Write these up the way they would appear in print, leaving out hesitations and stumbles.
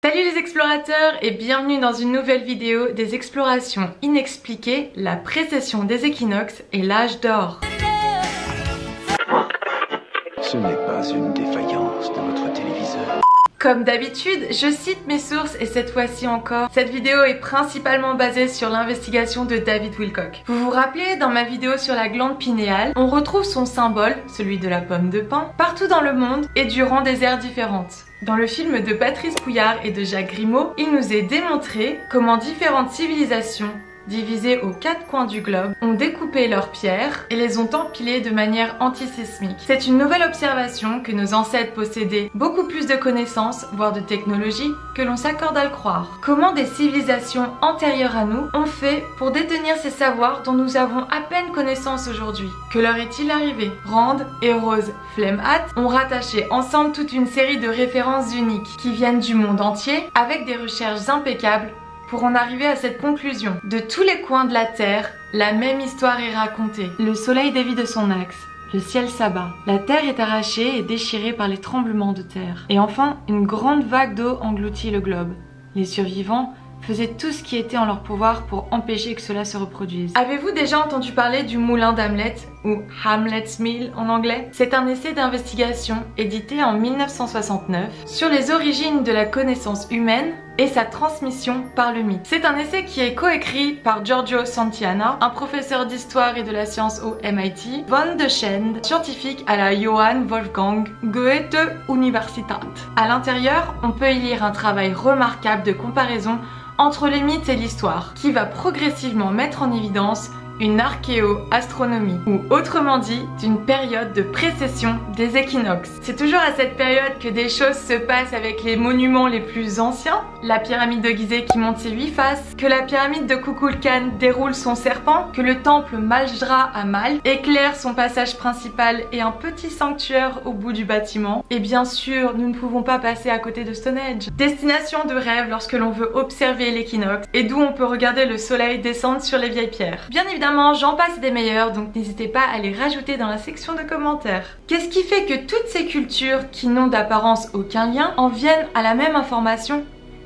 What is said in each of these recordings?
Salut les explorateurs et bienvenue dans une nouvelle vidéo des explorations inexpliquées, la précession des équinoxes et l'âge d'or. Ce n'est pas une défaillance de votre téléviseur. Comme d'habitude, je cite mes sources et cette fois-ci encore, cette vidéo est principalement basée sur l'investigation de David Wilcock. Vous vous rappelez, dans ma vidéo sur la glande pinéale, on retrouve son symbole, celui de la pomme de pin, partout dans le monde et durant des ères différentes. Dans le film de Patrice Pouillard et de Jacques Grimaud, il nous est démontré comment différentes civilisations divisées aux quatre coins du globe, ont découpé leurs pierres et les ont empilées de manière antisismique. C'est une nouvelle observation que nos ancêtres possédaient beaucoup plus de connaissances, voire de technologies, que l'on s'accorde à le croire. Comment des civilisations antérieures à nous ont fait pour détenir ces savoirs dont nous avons à peine connaissance aujourd'hui? Que leur est-il arrivé? Rand et Rose Flemhat ont rattaché ensemble toute une série de références uniques qui viennent du monde entier avec des recherches impeccables pour en arriver à cette conclusion. De tous les coins de la Terre, la même histoire est racontée. Le soleil dévie de son axe, le ciel s'abat, la terre est arrachée et déchirée par les tremblements de terre. Et enfin, une grande vague d'eau engloutit le globe. Les survivants faisaient tout ce qui était en leur pouvoir pour empêcher que cela se reproduise. Avez-vous déjà entendu parler du moulin d'Hamlet, ou Hamlet's Mill en anglais? C'est un essai d'investigation édité en 1969 sur les origines de la connaissance humaine et sa transmission par le mythe. C'est un essai qui est coécrit par Giorgio Santayana, un professeur d'histoire et de la science au MIT, von de Schend, scientifique à la Johann Wolfgang Goethe Universität. À l'intérieur, on peut y lire un travail remarquable de comparaison entre les mythes et l'histoire, qui va progressivement mettre en évidence une archéo-astronomie, ou autrement dit, d'une période de précession des équinoxes. C'est toujours à cette période que des choses se passent avec les monuments les plus anciens, la pyramide de Gizeh qui monte ses 8 faces, que la pyramide de Kukulkan déroule son serpent, que le temple Maljra à Malte éclaire son passage principal et un petit sanctuaire au bout du bâtiment. Et bien sûr, nous ne pouvons pas passer à côté de Stonehenge. Destination de rêve lorsque l'on veut observer l'équinoxe et d'où on peut regarder le soleil descendre sur les vieilles pierres. Bien évidemment, j'en passe des meilleurs, donc n'hésitez pas à les rajouter dans la section de commentaires. Qu'est-ce qui fait que toutes ces cultures qui n'ont d'apparence aucun lien en viennent à la même information?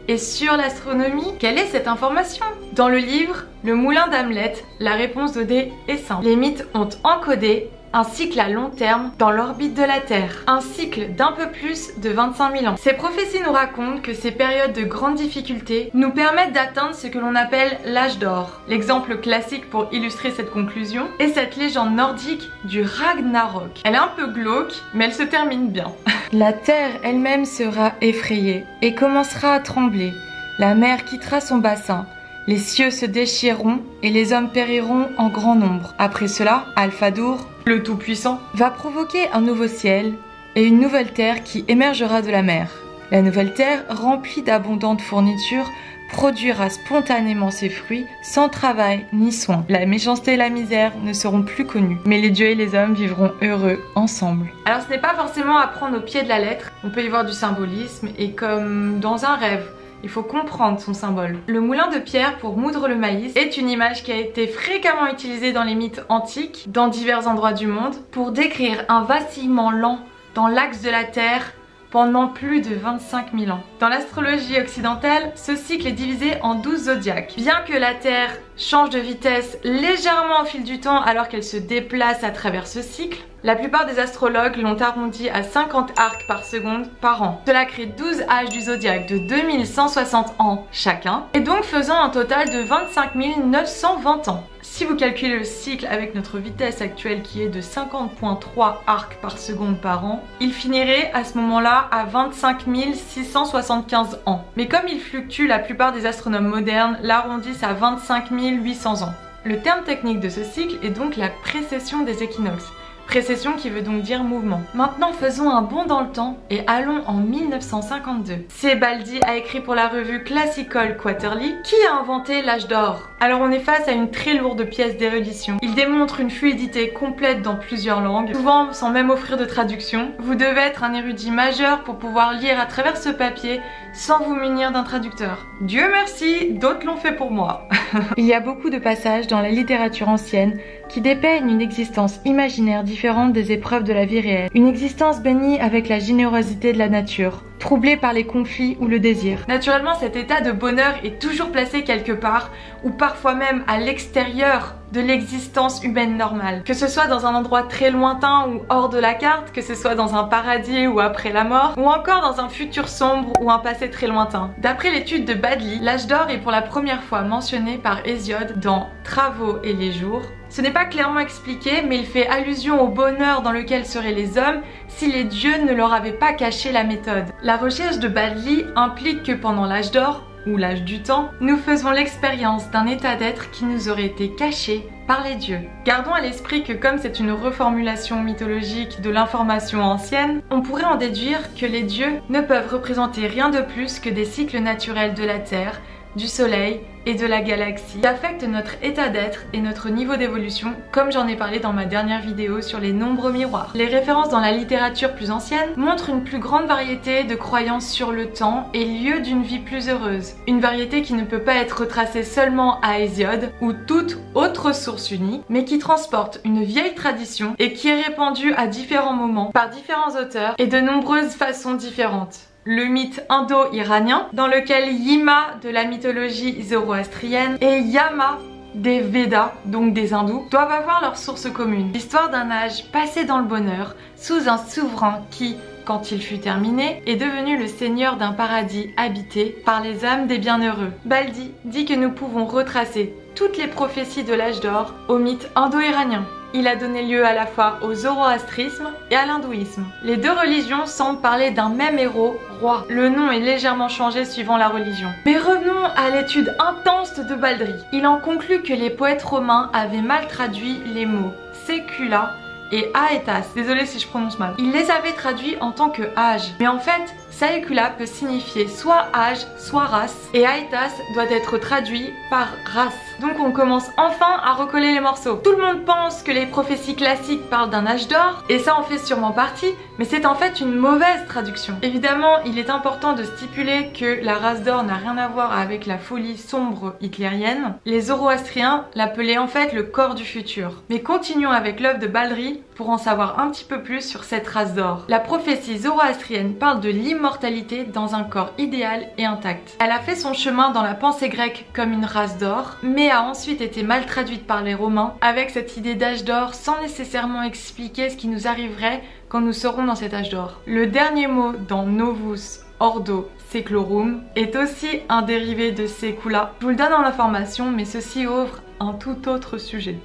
Et sur l'astronomie, quelle est cette information? Dans le livre Le Moulin d'Hamlet, la réponse donnée est simple. Les mythes ont encodé un cycle à long terme dans l'orbite de la Terre, un cycle d'un peu plus de 25 000 ans. Ces prophéties nous racontent que ces périodes de grandes difficultés nous permettent d'atteindre ce que l'on appelle l'âge d'or. L'exemple classique pour illustrer cette conclusion est cette légende nordique du Ragnarok. Elle est un peu glauque, mais elle se termine bien. La Terre elle-même sera effrayée et commencera à trembler. La mer quittera son bassin. Les cieux se déchireront et les hommes périront en grand nombre. Après cela, Alfadour, le Tout-Puissant, va provoquer un nouveau ciel et une nouvelle terre qui émergera de la mer. La nouvelle terre, remplie d'abondantes fournitures, produira spontanément ses fruits sans travail ni soin. La méchanceté et la misère ne seront plus connues, mais les dieux et les hommes vivront heureux ensemble. Alors ce n'est pas forcément à prendre au pied de la lettre, on peut y voir du symbolisme et comme dans un rêve. Il faut comprendre son symbole. Le moulin de pierre pour moudre le maïs est une image qui a été fréquemment utilisée dans les mythes antiques, dans divers endroits du monde, pour décrire un vacillement lent dans l'axe de la Terre pendant plus de 25 000 ans. Dans l'astrologie occidentale, ce cycle est divisé en 12 zodiaques. Bien que la Terre change de vitesse légèrement au fil du temps alors qu'elle se déplace à travers ce cycle, la plupart des astrologues l'ont arrondi à 50 arcs par seconde par an. Cela crée 12 âges du zodiaque de 2160 ans chacun, et donc faisant un total de 25 920 ans. Si vous calculez le cycle avec notre vitesse actuelle qui est de 50,3 arcs par seconde par an, il finirait à ce moment-là à 25 675 ans. Mais comme il fluctue, la plupart des astronomes modernes l'arrondissent à 25 800 ans. Le terme technique de ce cycle est donc la précession des équinoxes. Précession qui veut donc dire mouvement. Maintenant faisons un bond dans le temps et allons en 1952. Sebaldi a écrit pour la revue Classical Quarterly qui a inventé l'âge d'or. Alors on est face à une très lourde pièce d'érudition. Il démontre une fluidité complète dans plusieurs langues, souvent sans même offrir de traduction. Vous devez être un érudit majeur pour pouvoir lire à travers ce papier sans vous munir d'un traducteur. Dieu merci, d'autres l'ont fait pour moi. Il y a beaucoup de passages dans la littérature ancienne qui dépeignent une existence imaginaire différente des épreuves de la vie réelle. Une existence bénie avec la générosité de la nature, troublé par les conflits ou le désir. Naturellement, cet état de bonheur est toujours placé quelque part, ou parfois même à l'extérieur de l'existence humaine normale. Que ce soit dans un endroit très lointain ou hors de la carte, que ce soit dans un paradis ou après la mort, ou encore dans un futur sombre ou un passé très lointain. D'après l'étude de Baddeley, l'âge d'or est pour la première fois mentionné par Hésiode dans Travaux et les jours. Ce n'est pas clairement expliqué, mais il fait allusion au bonheur dans lequel seraient les hommes si les dieux ne leur avaient pas caché la méthode. La recherche de Baddeley implique que pendant l'âge d'or, ou l'âge du temps, nous faisons l'expérience d'un état d'être qui nous aurait été caché par les dieux. Gardons à l'esprit que comme c'est une reformulation mythologique de l'information ancienne, on pourrait en déduire que les dieux ne peuvent représenter rien de plus que des cycles naturels de la Terre, du Soleil et de la galaxie qui affectent notre état d'être et notre niveau d'évolution, comme j'en ai parlé dans ma dernière vidéo sur les nombreux miroirs. Les références dans la littérature plus ancienne montrent une plus grande variété de croyances sur le temps et lieu d'une vie plus heureuse. Une variété qui ne peut pas être retracée seulement à Hésiode ou toute autre source unie, mais qui transporte une vieille tradition et qui est répandue à différents moments par différents auteurs et de nombreuses façons différentes. Le mythe indo-iranien, dans lequel Yima de la mythologie zoroastrienne et Yama des Védas, donc des hindous, doivent avoir leur source commune. L'histoire d'un âge passé dans le bonheur, sous un souverain qui, quand il fut terminé, est devenu le seigneur d'un paradis habité par les âmes des bienheureux. Baddeley dit que nous pouvons retracer toutes les prophéties de l'âge d'or au mythe indo-iranien. Il a donné lieu à la fois au zoroastrisme et à l'hindouisme. Les deux religions semblent parler d'un même héros, roi. Le nom est légèrement changé suivant la religion. Mais revenons à l'étude intense de Baddeley. Il en conclut que les poètes romains avaient mal traduit les mots sécula et aetas. Désolée si je prononce mal. Ils les avaient traduits en tant que âge. Mais en fait, saecula peut signifier soit âge, soit race, et aetas doit être traduit par race. Donc on commence enfin à recoller les morceaux. Tout le monde pense que les prophéties classiques parlent d'un âge d'or, et ça en fait sûrement partie, mais c'est en fait une mauvaise traduction. Évidemment, il est important de stipuler que la race d'or n'a rien à voir avec la folie sombre hitlérienne. Les zoroastriens l'appelaient en fait le corps du futur. Mais continuons avec l'œuvre de Baddeley pour en savoir un petit peu plus sur cette race d'or. La prophétie zoroastrienne parle de l'immortalité dans un corps idéal et intact. Elle a fait son chemin dans la pensée grecque comme une race d'or, mais a ensuite été mal traduite par les Romains avec cette idée d'âge d'or sans nécessairement expliquer ce qui nous arriverait quand nous serons dans cet âge d'or. Le dernier mot dans Novus Ordo Seclorum est aussi un dérivé de Secula. Je vous le donne en information, mais ceci ouvre un tout autre sujet.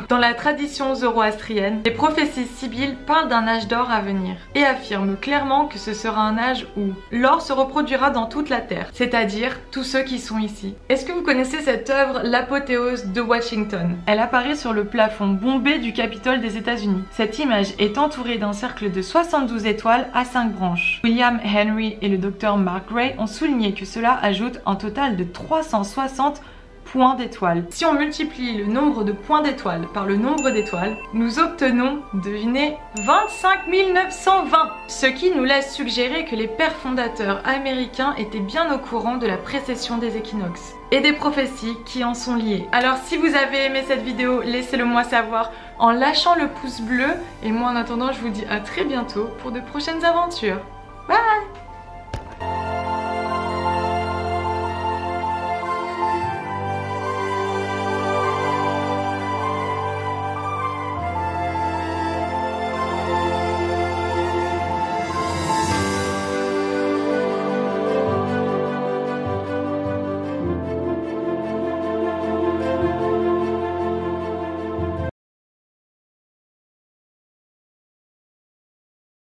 Dans la tradition zoroastrienne, les prophéties sibylles parlent d'un âge d'or à venir et affirment clairement que ce sera un âge où l'or se reproduira dans toute la terre, c'est-à-dire tous ceux qui sont ici. Est-ce que vous connaissez cette œuvre, l'apothéose de Washington? Elle apparaît sur le plafond bombé du Capitole des États-Unis. Cette image est entourée d'un cercle de 72 étoiles à 5 branches. William Henry et le docteur Mark Gray ont souligné que cela ajoute un total de 360 points d'étoiles. Si on multiplie le nombre de points d'étoiles par le nombre d'étoiles, nous obtenons, devinez, 25 920. Ce qui nous laisse suggérer que les pères fondateurs américains étaient bien au courant de la précession des équinoxes et des prophéties qui en sont liées. Alors si vous avez aimé cette vidéo, laissez-le moi savoir en lâchant le pouce bleu. Et moi en attendant, je vous dis à très bientôt pour de prochaines aventures. Bye!